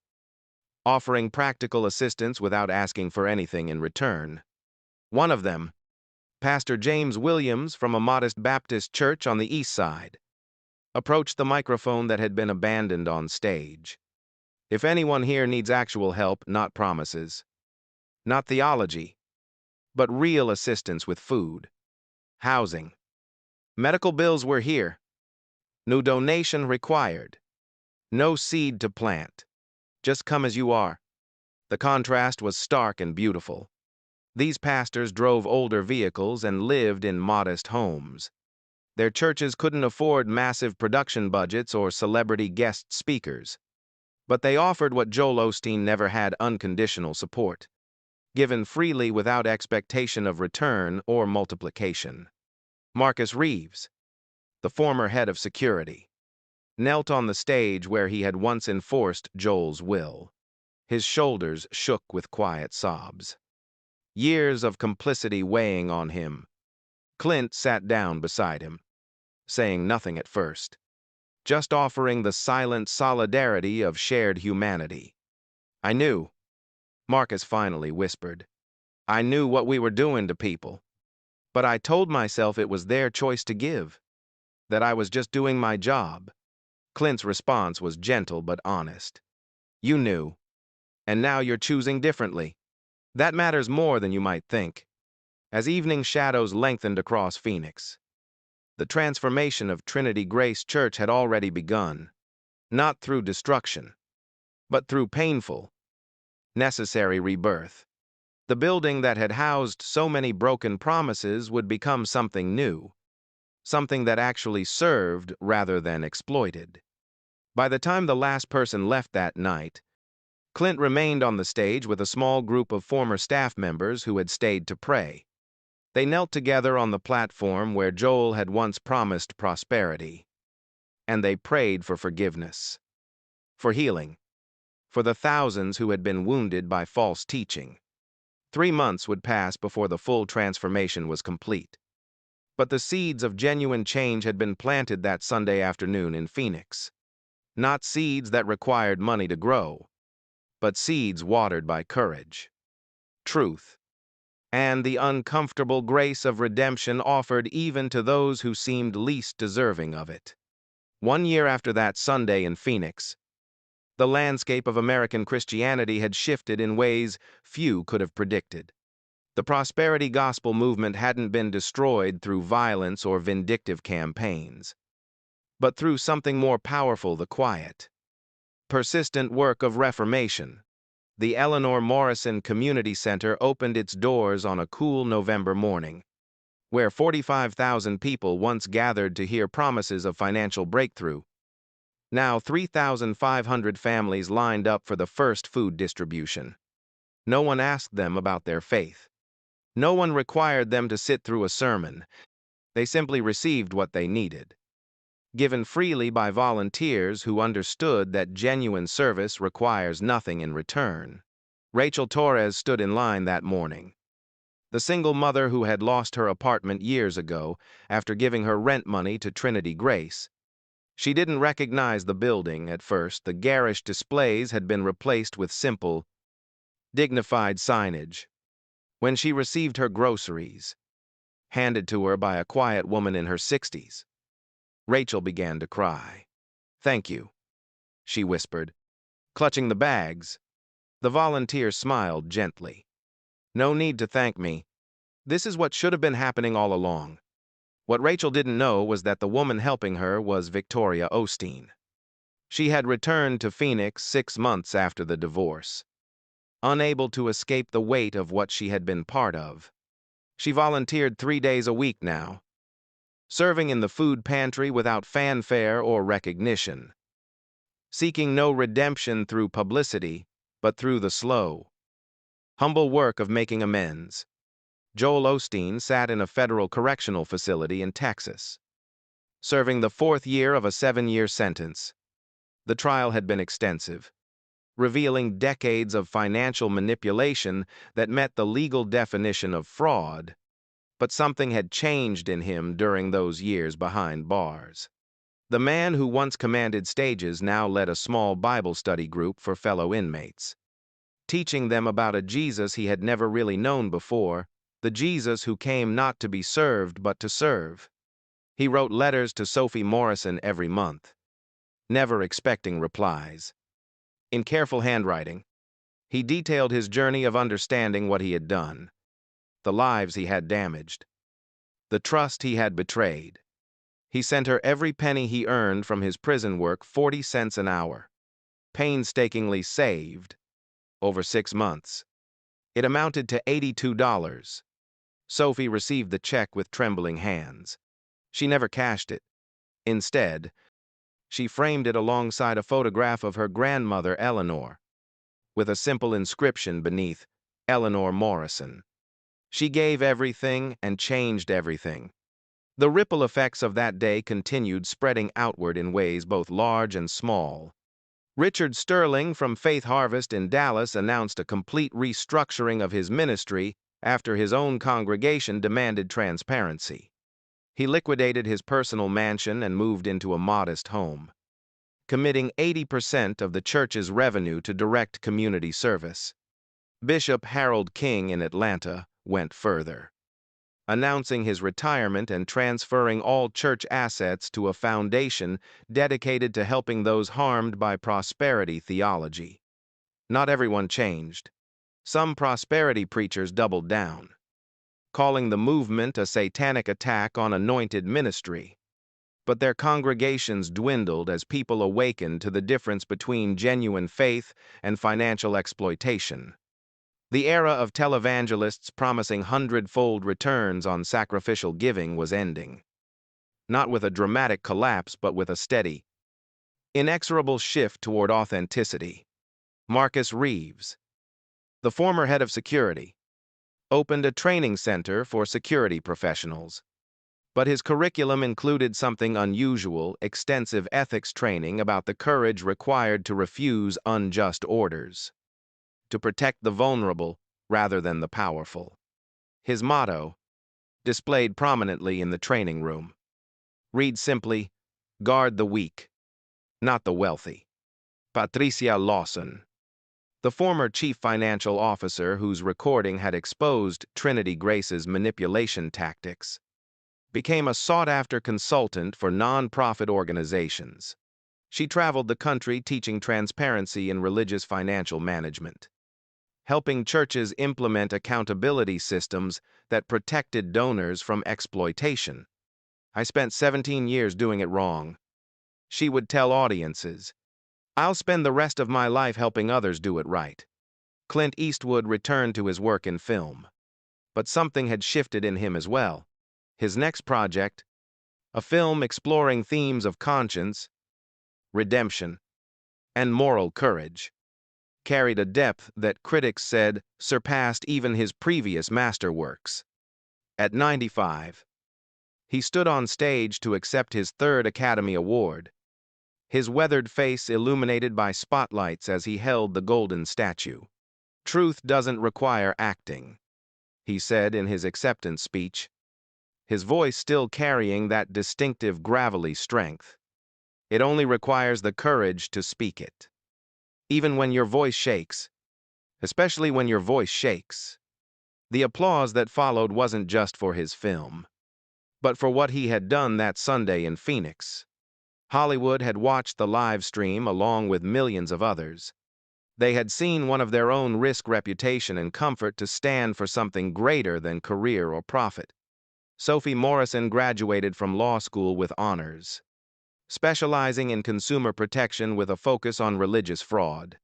offering practical assistance without asking for anything in return. One of them, Pastor James Williams from a modest Baptist church on the east side, approached the microphone that had been abandoned on stage. If anyone here needs actual help, not promises, not theology, but real assistance with food, housing, medical bills, we're here. No donation required. No seed to plant. Just come as you are. The contrast was stark and beautiful. These pastors drove older vehicles and lived in modest homes. Their churches couldn't afford massive production budgets or celebrity guest speakers. But they offered what Joel Osteen never had: unconditional support, given freely without expectation of return or multiplication. Marcus Reeves, the former head of security, knelt on the stage where he had once enforced Joel's will. His shoulders shook with quiet sobs, years of complicity weighing on him. Clint sat down beside him, saying nothing at first, just offering the silent solidarity of shared humanity. "I knew," Marcus finally whispered. "I knew what we were doing to people. But I told myself it was their choice to give, that I was just doing my job." Clint's response was gentle but honest. "You knew, and now you're choosing differently. That matters more than you might think." As evening shadows lengthened across Phoenix, the transformation of Trinity Grace Church had already begun, not through destruction, but through painful, necessary rebirth. The building that had housed so many broken promises would become something new, something that actually served rather than exploited. By the time the last person left that night, Clint remained on the stage with a small group of former staff members who had stayed to pray. They knelt together on the platform where Joel had once promised prosperity, and they prayed for forgiveness, for healing, for the thousands who had been wounded by false teaching. 3 months would pass before the full transformation was complete. But the seeds of genuine change had been planted that Sunday afternoon in Phoenix. Not seeds that required money to grow, but seeds watered by courage, truth, and the uncomfortable grace of redemption offered even to those who seemed least deserving of it. 1 year after that Sunday in Phoenix, the landscape of American Christianity had shifted in ways few could have predicted. The prosperity gospel movement hadn't been destroyed through violence or vindictive campaigns, but through something more powerful: the quiet, persistent work of reformation. The Eleanor Morrison Community Center opened its doors on a cool November morning, where 45,000 people once gathered to hear promises of financial breakthrough. Now 3,500 families lined up for the first food distribution. No one asked them about their faith. No one required them to sit through a sermon. They simply received what they needed, given freely by volunteers who understood that genuine service requires nothing in return. Rachel Torres stood in line that morning, the single mother who had lost her apartment years ago after giving her rent money to Trinity Grace. She didn't recognize the building at first. The garish displays had been replaced with simple, dignified signage. When she received her groceries, handed to her by a quiet woman in her 60s, Rachel began to cry. "Thank you," she whispered, clutching the bags. The volunteer smiled gently. "No need to thank me. This is what should have been happening all along." What Rachel didn't know was that the woman helping her was Victoria Osteen. She had returned to Phoenix 6 months after the divorce, unable to escape the weight of what she had been part of. She volunteered 3 days a week now, serving in the food pantry without fanfare or recognition, seeking no redemption through publicity, but through the slow, humble work of making amends. Joel Osteen sat in a federal correctional facility in Texas, serving the 4th year of a 7-year sentence. The trial had been extensive, revealing decades of financial manipulation that met the legal definition of fraud, but something had changed in him during those years behind bars. The man who once commanded stages now led a small Bible study group for fellow inmates, teaching them about a Jesus he had never really known before, the Jesus who came not to be served but to serve. He wrote letters to Eleanor Morrison every month, never expecting replies. In careful handwriting, he detailed his journey of understanding what he had done, the lives he had damaged, the trust he had betrayed. He sent her every penny he earned from his prison work, 40 cents an hour, painstakingly saved over 6 months. It amounted to $82. Sophie received the check with trembling hands. She never cashed it. Instead, she framed it alongside a photograph of her grandmother, Eleanor, with a simple inscription beneath, Eleanor Morrison. She gave everything and changed everything. The ripple effects of that day continued, spreading outward in ways both large and small. Richard Sterling from Faith Harvest in Dallas announced a complete restructuring of his ministry after his own congregation demanded transparency. He liquidated his personal mansion and moved into a modest home, committing 80% of the church's revenue to direct community service. Bishop Harold King in Atlanta went further, announcing his retirement and transferring all church assets to a foundation dedicated to helping those harmed by prosperity theology. Not everyone changed. Some prosperity preachers doubled down, calling the movement a satanic attack on anointed ministry. But their congregations dwindled as people awakened to the difference between genuine faith and financial exploitation. The era of televangelists promising hundredfold returns on sacrificial giving was ending, not with a dramatic collapse but with a steady, inexorable shift toward authenticity. Marcus Reeves, the former head of security, opened a training center for security professionals. But his curriculum included something unusual: extensive ethics training about the courage required to refuse unjust orders, to protect the vulnerable rather than the powerful. His motto, displayed prominently in the training room, reads simply, "Guard the weak, not the wealthy." Patricia Lawson, the former chief financial officer whose recording had exposed Trinity Grace's manipulation tactics, became a sought-after consultant for non-profit organizations. She traveled the country teaching transparency in religious financial management, helping churches implement accountability systems that protected donors from exploitation. "I spent 17 years doing it wrong," she would tell audiences. "I'll spend the rest of my life helping others do it right." Clint Eastwood returned to his work in film, but something had shifted in him as well. His next project, a film exploring themes of conscience, redemption, and moral courage, carried a depth that critics said surpassed even his previous masterworks. At 95, he stood on stage to accept his 3rd Academy Award, his weathered face illuminated by spotlights as he held the golden statue. "Truth doesn't require acting," he said in his acceptance speech, his voice still carrying that distinctive gravelly strength. "It only requires the courage to speak it. Even when your voice shakes, especially when your voice shakes." The applause that followed wasn't just for his film, but for what he had done that Sunday in Phoenix. Hollywood had watched the live stream along with millions of others. They had seen one of their own risk reputation and comfort to stand for something greater than career or profit. Eleanor Morrison graduated from law school with honors, specializing in consumer protection with a focus on religious fraud.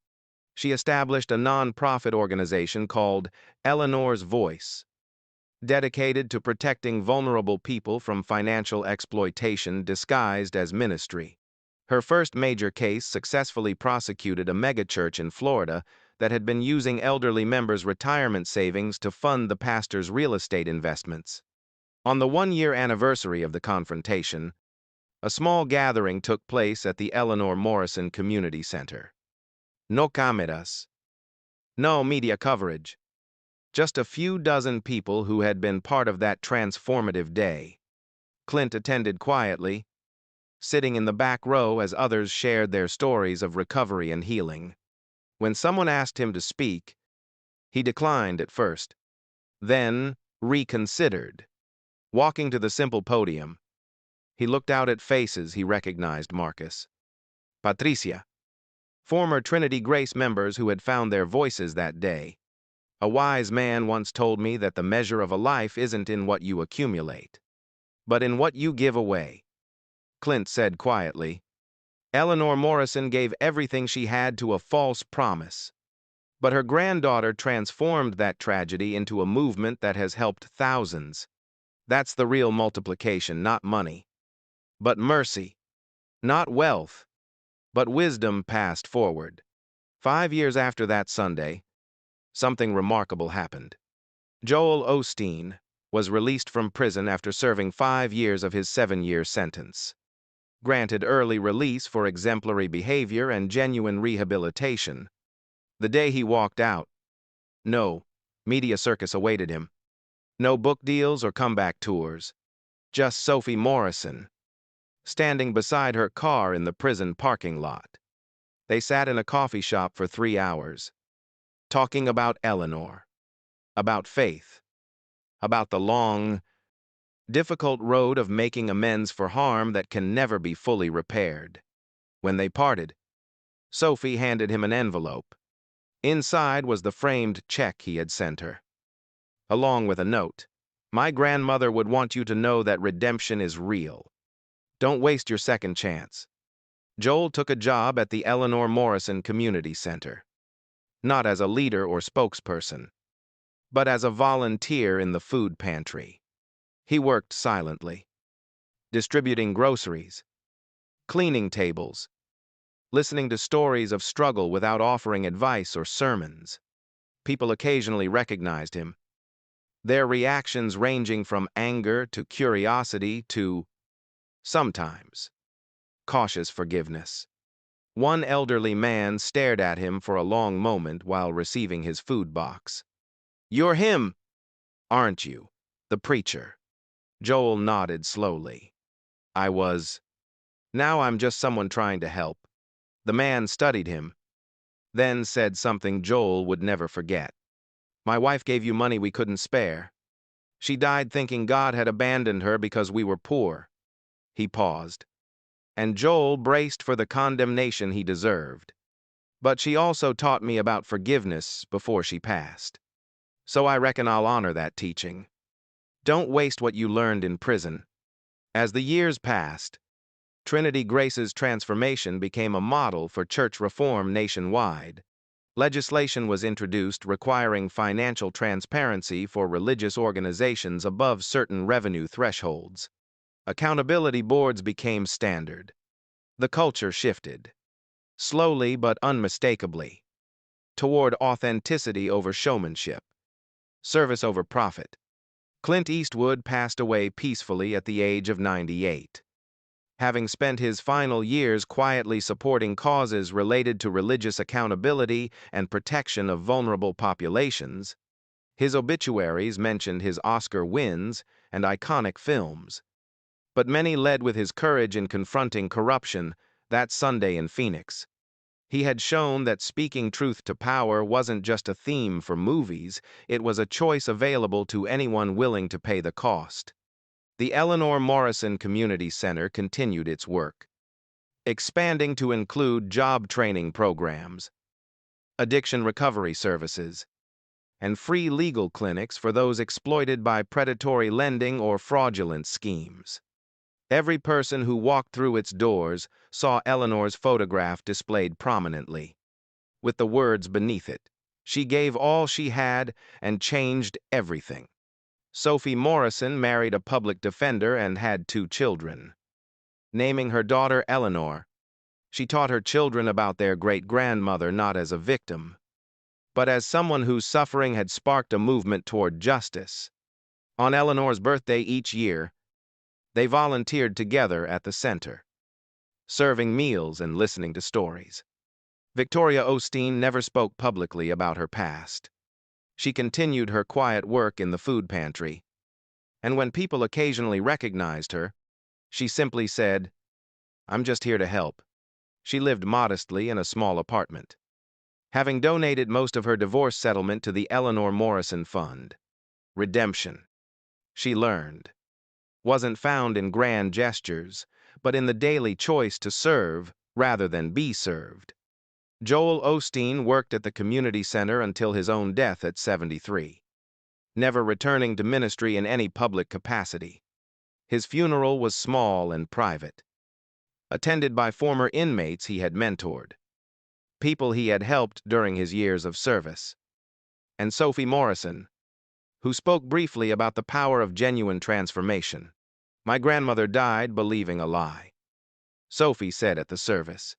She established a non-profit organization called Eleanor's Voice, dedicated to protecting vulnerable people from financial exploitation disguised as ministry. Her first major case successfully prosecuted a megachurch in Florida that had been using elderly members' retirement savings to fund the pastor's real estate investments. On the one-year anniversary of the confrontation, a small gathering took place at the Eleanor Morrison Community Center. No cameras. No media coverage. Just a few dozen people who had been part of that transformative day. Clint attended quietly, sitting in the back row as others shared their stories of recovery and healing. When someone asked him to speak, he declined at first, then reconsidered. Walking to the simple podium, he looked out at faces he recognized: Marcus, Patricia, former Trinity Grace members who had found their voices that day. A wise man once told me that the measure of a life isn't in what you accumulate, but in what you give away. Clint said quietly, Eleanor Morrison gave everything she had to a false promise, but her granddaughter transformed that tragedy into a movement that has helped thousands. That's the real multiplication, not money, but mercy, not wealth, but wisdom passed forward. 5 years after that Sunday, something remarkable happened. Joel Osteen was released from prison after serving 5 years of his 7-year sentence. Granted early release for exemplary behavior and genuine rehabilitation. The day he walked out, no media circus awaited him. No book deals or comeback tours. Just Sophie Morrison, standing beside her car in the prison parking lot. They sat in a coffee shop for 3 hours, talking about Eleanor, about faith, about the long, difficult road of making amends for harm that can never be fully repaired. When they parted, Sophie handed him an envelope. Inside was the framed check he had sent her, along with a note. My grandmother would want you to know that redemption is real. Don't waste your second chance. Joel took a job at the Eleanor Morrison Community Center, not as a leader or spokesperson, but as a volunteer in the food pantry. He worked silently, distributing groceries, cleaning tables, listening to stories of struggle without offering advice or sermons. People occasionally recognized him, their reactions ranging from anger to curiosity to, sometimes, cautious forgiveness. One elderly man stared at him for a long moment while receiving his food box. You're him, aren't you? The preacher. Joel nodded slowly. I was. Now I'm just someone trying to help. The man studied him, then said something Joel would never forget. My wife gave you money we couldn't spare. She died thinking God had abandoned her because we were poor. He paused, and Joel braced for the condemnation he deserved. But she also taught me about forgiveness before she passed. So I reckon I'll honor that teaching. Don't waste what you learned in prison. As the years passed, Trinity Grace's transformation became a model for church reform nationwide. Legislation was introduced requiring financial transparency for religious organizations above certain revenue thresholds. Accountability boards became standard. The culture shifted, slowly but unmistakably, toward authenticity over showmanship, service over profit. Clint Eastwood passed away peacefully at the age of 98. Having spent his final years quietly supporting causes related to religious accountability and protection of vulnerable populations, his obituaries mentioned his Oscar wins and iconic films. But many led with his courage in confronting corruption that Sunday in Phoenix. He had shown that speaking truth to power wasn't just a theme for movies, it was a choice available to anyone willing to pay the cost. The Eleanor Morrison Community Center continued its work, expanding to include job training programs, addiction recovery services, and free legal clinics for those exploited by predatory lending or fraudulent schemes. Every person who walked through its doors saw Eleanor's photograph displayed prominently, with the words beneath it, "She gave all she had and changed everything." Sophie Morrison married a public defender and had 2 children. Naming her daughter Eleanor, she taught her children about their great-grandmother not as a victim, but as someone whose suffering had sparked a movement toward justice. On Eleanor's birthday each year, they volunteered together at the center, serving meals and listening to stories. Victoria Osteen never spoke publicly about her past. She continued her quiet work in the food pantry, and when people occasionally recognized her, she simply said, "I'm just here to help." She lived modestly in a small apartment, having donated most of her divorce settlement to the Eleanor Morrison Fund. Redemption, she learned, wasn't found in grand gestures, but in the daily choice to serve rather than be served. Joel Osteen worked at the community center until his own death at 73, never returning to ministry in any public capacity. His funeral was small and private, attended by former inmates he had mentored, people he had helped during his years of service, and Sophie Morrison, who spoke briefly about the power of genuine transformation. "My grandmother died believing a lie," Sophie said at the service,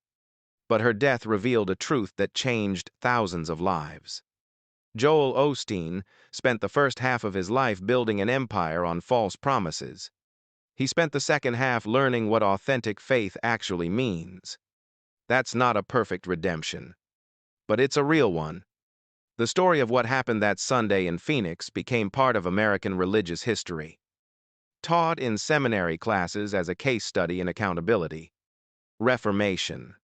but her death revealed a truth that changed thousands of lives. Joel Osteen spent the first half of his life building an empire on false promises. He spent the second half learning what authentic faith actually means. That's not a perfect redemption, but it's a real one. The story of what happened that Sunday in Phoenix became part of American religious history, taught in seminary classes as a case study in accountability, reformation,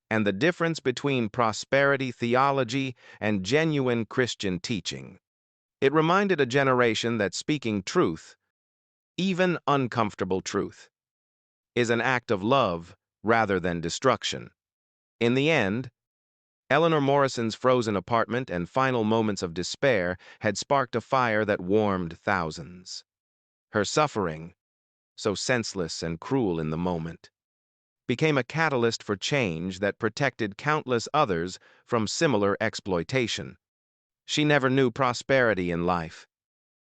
and the difference between prosperity theology and genuine Christian teaching. It reminded a generation that speaking truth, even uncomfortable truth, is an act of love rather than destruction. In the end, Eleanor Morrison's frozen apartment and final moments of despair had sparked a fire that warmed thousands. Her suffering, so senseless and cruel in the moment, became a catalyst for change that protected countless others from similar exploitation. She never knew prosperity in life,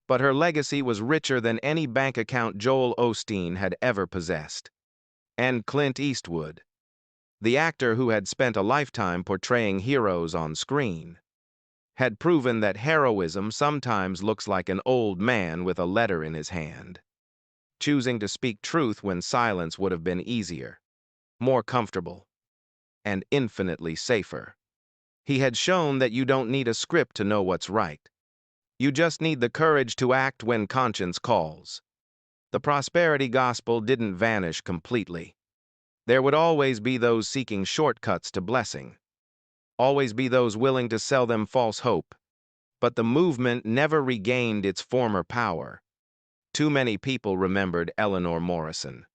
but her legacy was richer than any bank account Joel Osteen had ever possessed. And Clint Eastwood, the actor who had spent a lifetime portraying heroes on screen, had proven that heroism sometimes looks like an old man with a letter in his hand, choosing to speak truth when silence would have been easier, more comfortable, and infinitely safer. He had shown that you don't need a script to know what's right. You just need the courage to act when conscience calls. The prosperity gospel didn't vanish completely. There would always be those seeking shortcuts to blessing, always be those willing to sell them false hope, but the movement never regained its former power. Too many people remembered Eleanor Morrison.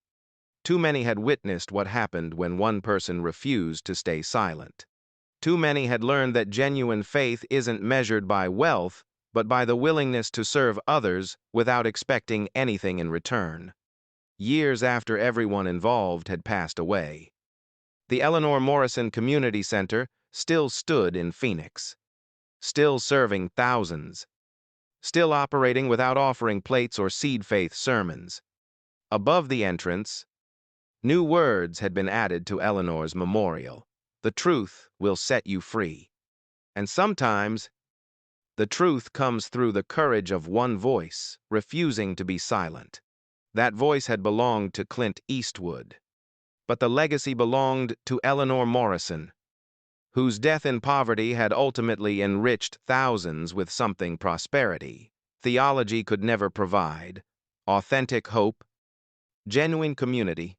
Too many had witnessed what happened when one person refused to stay silent. Too many had learned that genuine faith isn't measured by wealth, but by the willingness to serve others without expecting anything in return. Years after everyone involved had passed away, the Eleanor Morrison Community Center still stood in Phoenix, still serving thousands, still operating without offering plates or seed faith sermons. Above the entrance, new words had been added to Eleanor's memorial. "The truth will set you free." And sometimes, the truth comes through the courage of one voice, refusing to be silent. That voice had belonged to Clint Eastwood, but the legacy belonged to Eleanor Morrison, whose death in poverty had ultimately enriched thousands with something prosperity theology could never provide: authentic hope, genuine community,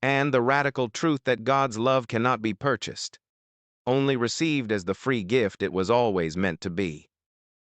and the radical truth that God's love cannot be purchased, only received as the free gift it was always meant to be.